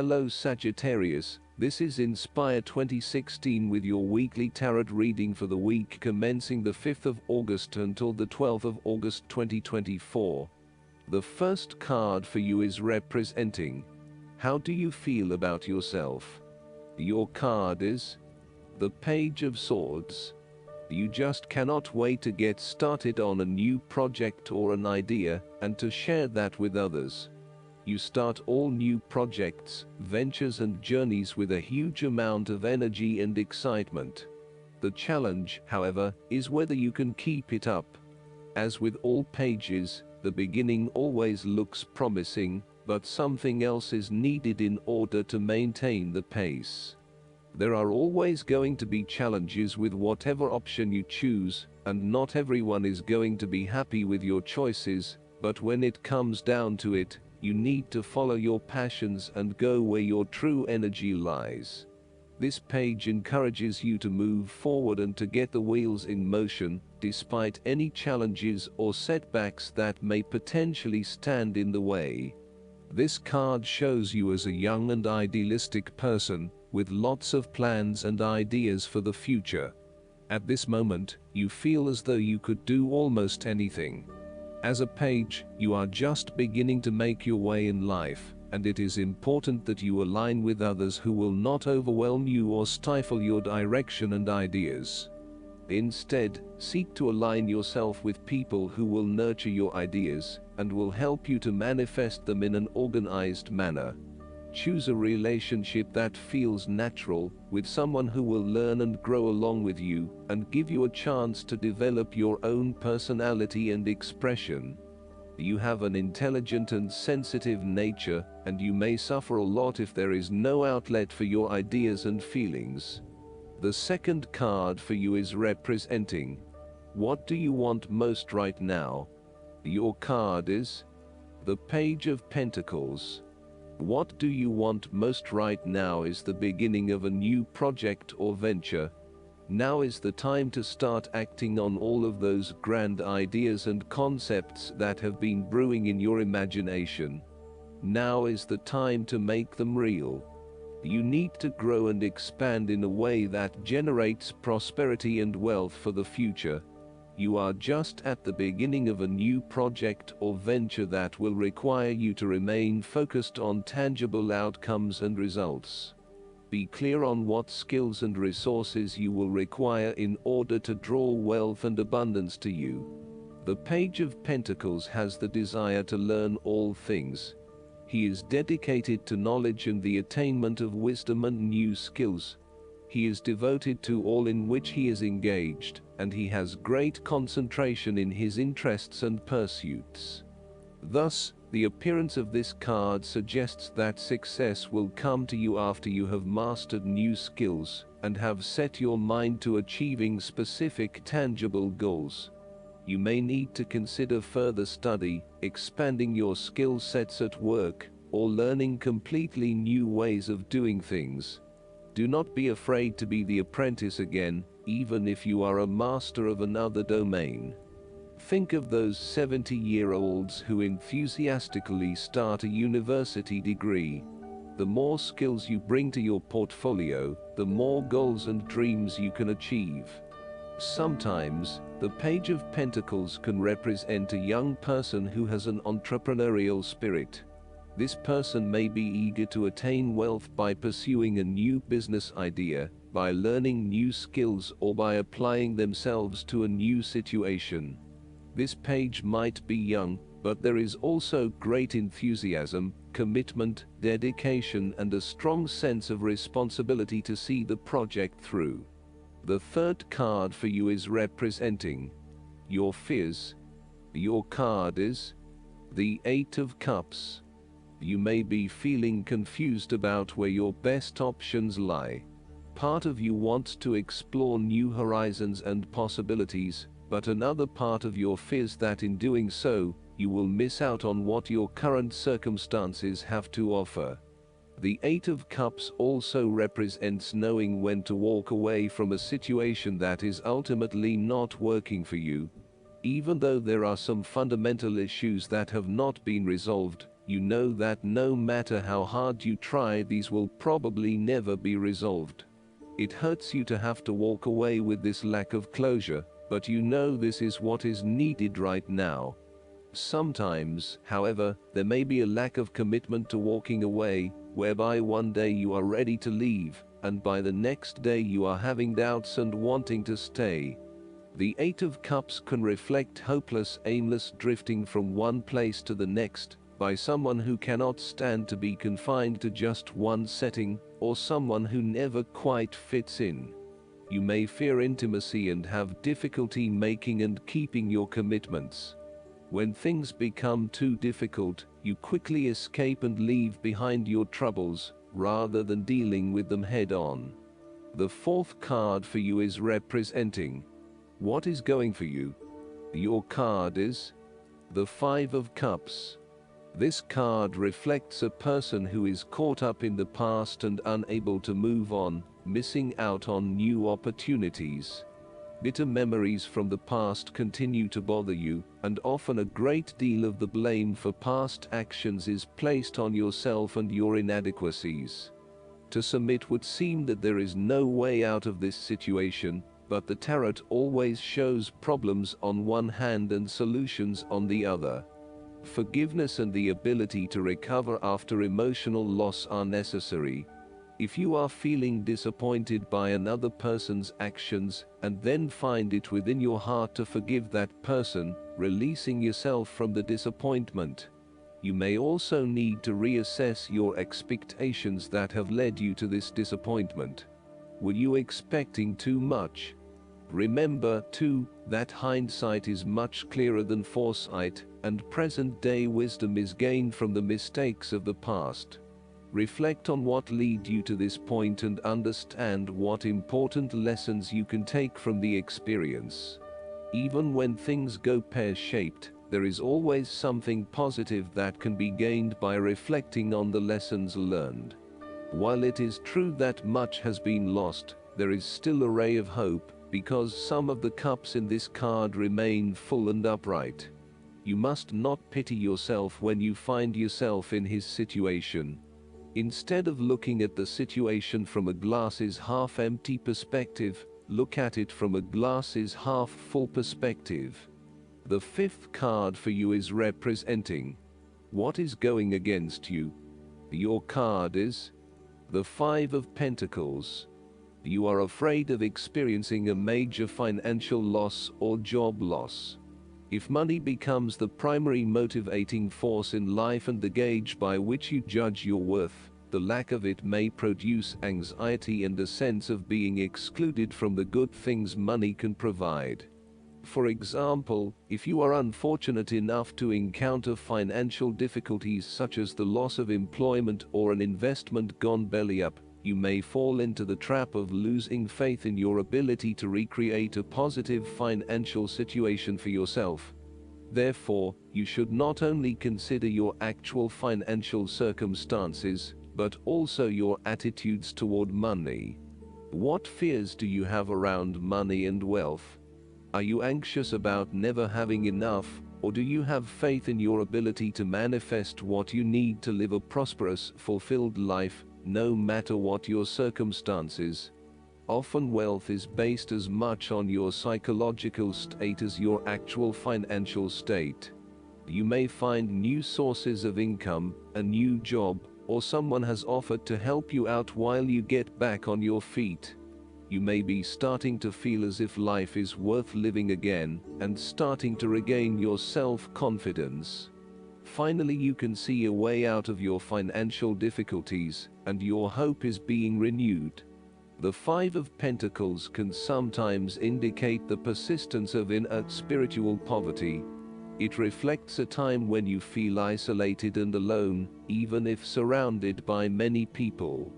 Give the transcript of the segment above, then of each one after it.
Hello Sagittarius, this is Inspire 2016 with your weekly tarot reading for the week commencing the 5th of August until the 12th of August 2024. The first card for you is representing, how do you feel about yourself? Your card is the Page of Swords. You just cannot wait to get started on a new project or an idea and to share that with others. You start all new projects, ventures and journeys with a huge amount of energy and excitement. The challenge, however, is whether you can keep it up. As with all pages, the beginning always looks promising, but something else is needed in order to maintain the pace. There are always going to be challenges with whatever option you choose, and not everyone is going to be happy with your choices, but when it comes down to it, you need to follow your passions and go where your true energy lies. This page encourages you to move forward and to get the wheels in motion, despite any challenges or setbacks that may potentially stand in the way. This card shows you as a young and idealistic person, with lots of plans and ideas for the future. At this moment, you feel as though you could do almost anything. As a page, you are just beginning to make your way in life, and it is important that you align with others who will not overwhelm you or stifle your direction and ideas. Instead, seek to align yourself with people who will nurture your ideas and will help you to manifest them in an organized manner. Choose a relationship that feels natural, with someone who will learn and grow along with you, and give you a chance to develop your own personality and expression. You have an intelligent and sensitive nature, and you may suffer a lot if there is no outlet for your ideas and feelings. The second card for you is representing, what do you want most right now? Your card is the Page of Pentacles. What do you want most right now is the beginning of a new project or venture. Now is the time to start acting on all of those grand ideas and concepts that have been brewing in your imagination. Now is the time to make them real. You need to grow and expand in a way that generates prosperity and wealth for the future. You are just at the beginning of a new project or venture that will require you to remain focused on tangible outcomes and results. Be clear on what skills and resources you will require in order to draw wealth and abundance to you. The Page of Pentacles has the desire to learn all things. He is dedicated to knowledge and the attainment of wisdom and new skills. He is devoted to all in which he is engaged, and he has great concentration in his interests and pursuits. Thus, the appearance of this card suggests that success will come to you after you have mastered new skills, and have set your mind to achieving specific tangible goals. You may need to consider further study, expanding your skill sets at work, or learning completely new ways of doing things. Do not be afraid to be the apprentice again, even if you are a master of another domain. Think of those 70-year-olds who enthusiastically start a university degree. The more skills you bring to your portfolio, the more goals and dreams you can achieve. Sometimes, the Page of Pentacles can represent a young person who has an entrepreneurial spirit. This person may be eager to attain wealth by pursuing a new business idea, by learning new skills, or by applying themselves to a new situation. This page might be young, but there is also great enthusiasm, commitment, dedication, and a strong sense of responsibility to see the project through. The third card for you is representing your fears. Your card is the Eight of Cups. You may be feeling confused about where your best options lie. Part of you wants to explore new horizons and possibilities, but another part of you fears that in doing so, you will miss out on what your current circumstances have to offer. The Eight of Cups also represents knowing when to walk away from a situation that is ultimately not working for you. Even though there are some fundamental issues that have not been resolved, You know that no matter how hard you try, these will probably never be resolved. It hurts you to have to walk away with this lack of closure, but you know this is what is needed right now. Sometimes, however, there may be a lack of commitment to walking away, whereby one day you are ready to leave, and by the next day you are having doubts and wanting to stay. The Eight of Cups can reflect hopeless, aimless drifting from one place to the next, by someone who cannot stand to be confined to just one setting, or someone who never quite fits in. You may fear intimacy and have difficulty making and keeping your commitments. When things become too difficult, you quickly escape and leave behind your troubles, rather than dealing with them head on. The fourth card for you is representing what is going for you. Your card is the Five of Cups. This card reflects a person who is caught up in the past and unable to move on, missing out on new opportunities. Bitter memories from the past continue to bother you, and often a great deal of the blame for past actions is placed on yourself and your inadequacies. To some it would seem that there is no way out of this situation, but the tarot always shows problems on one hand and solutions on the other. Forgiveness and the ability to recover after emotional loss are necessary. If you are feeling disappointed by another person's actions and then find it within your heart to forgive that person, releasing yourself from the disappointment, you may also need to reassess your expectations that have led you to this disappointment. Were you expecting too much? Remember, too, that hindsight is much clearer than foresight, and present-day wisdom is gained from the mistakes of the past. Reflect on what led you to this point and understand what important lessons you can take from the experience. Even when things go pear-shaped, there is always something positive that can be gained by reflecting on the lessons learned. While it is true that much has been lost, there is still a ray of hope, because some of the cups in this card remain full and upright. You must not pity yourself when you find yourself in his situation. Instead of looking at the situation from a glasses half empty perspective, look at it from a glasses half full perspective. The fifth card for you is representing what is going against you. Your card is the Five of Pentacles. You are afraid of experiencing a major financial loss or job loss. If money becomes the primary motivating force in life and the gauge by which you judge your worth, the lack of it may produce anxiety and a sense of being excluded from the good things money can provide. For example, if you are unfortunate enough to encounter financial difficulties such as the loss of employment or an investment gone belly up, you may fall into the trap of losing faith in your ability to recreate a positive financial situation for yourself. Therefore, you should not only consider your actual financial circumstances, but also your attitudes toward money. What fears do you have around money and wealth? Are you anxious about never having enough, or do you have faith in your ability to manifest what you need to live a prosperous, fulfilled life, no matter what your circumstances? Often wealth is based as much on your psychological state as your actual financial state. You may find new sources of income, a new job, or someone has offered to help you out while you get back on your feet. You may be starting to feel as if life is worth living again, and starting to regain your self-confidence. Finally, you can see a way out of your financial difficulties, and your hope is being renewed. The Five of Pentacles can sometimes indicate the persistence of inner spiritual poverty. It reflects a time when you feel isolated and alone, even if surrounded by many people.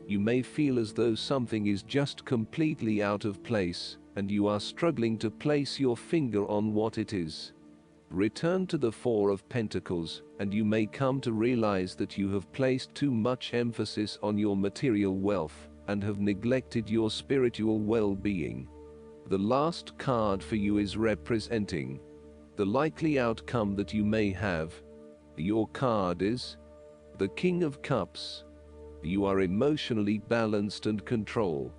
You may feel as though something is just completely out of place, and you are struggling to place your finger on what it is. Return to the Four of Pentacles, and you may come to realize that you have placed too much emphasis on your material wealth, and have neglected your spiritual well-being. The last card for you is representing the likely outcome that you may have. Your card is the King of Cups. You are emotionally balanced and control.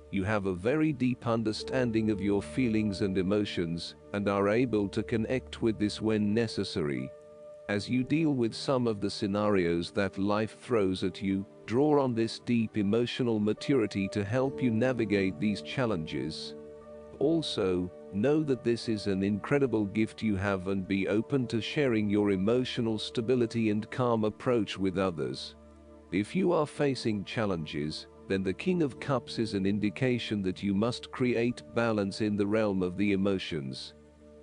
You have a very deep understanding of your feelings and emotions, and are able to connect with this when necessary. As you deal with some of the scenarios that life throws at you, draw on this deep emotional maturity to help you navigate these challenges. Also, know that this is an incredible gift you have, and be open to sharing your emotional stability and calm approach with others. If you are facing challenges, then the King of Cups is an indication that you must create balance in the realm of the emotions.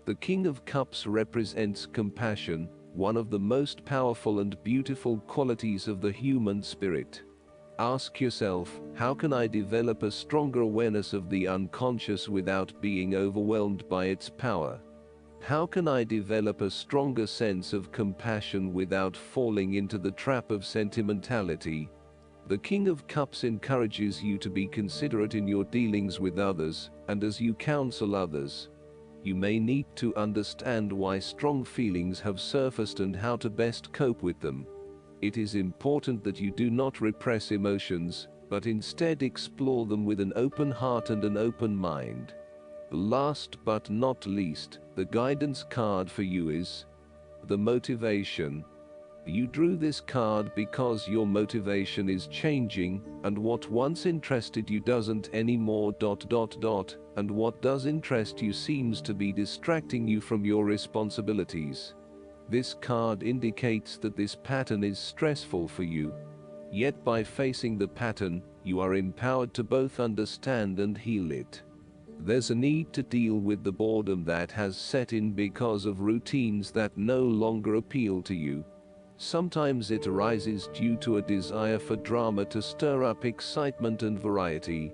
The King of Cups represents compassion, one of the most powerful and beautiful qualities of the human spirit. Ask yourself, how can I develop a stronger awareness of the unconscious without being overwhelmed by its power? How can I develop a stronger sense of compassion without falling into the trap of sentimentality? The King of Cups encourages you to be considerate in your dealings with others, and as you counsel others, you may need to understand why strong feelings have surfaced and how to best cope with them. It is important that you do not repress emotions, but instead explore them with an open heart and an open mind. Last but not least, the guidance card for you is the Motivation. You drew this card because your motivation is changing, and what once interested you doesn't anymore. And what does interest you seems to be distracting you from your responsibilities. This card indicates that this pattern is stressful for you. Yet by facing the pattern, you are empowered to both understand and heal it. There's a need to deal with the boredom that has set in because of routines that no longer appeal to you. Sometimes it arises due to a desire for drama to stir up excitement and variety.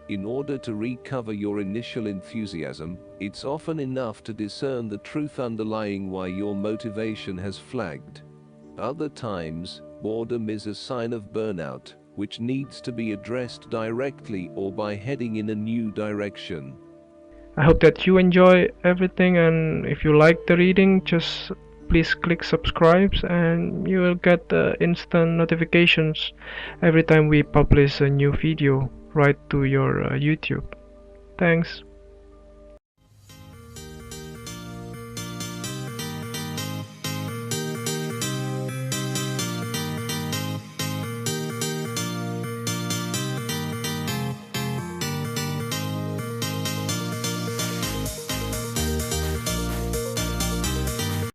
In order to recover your initial enthusiasm, it's often enough to discern the truth underlying why your motivation has flagged. Other times, boredom is a sign of burnout, which needs to be addressed directly or by heading in a new direction. I hope that you enjoy everything, and if you like the reading, just please click subscribe and you will get the instant notifications every time we publish a new video right to your YouTube. Thanks.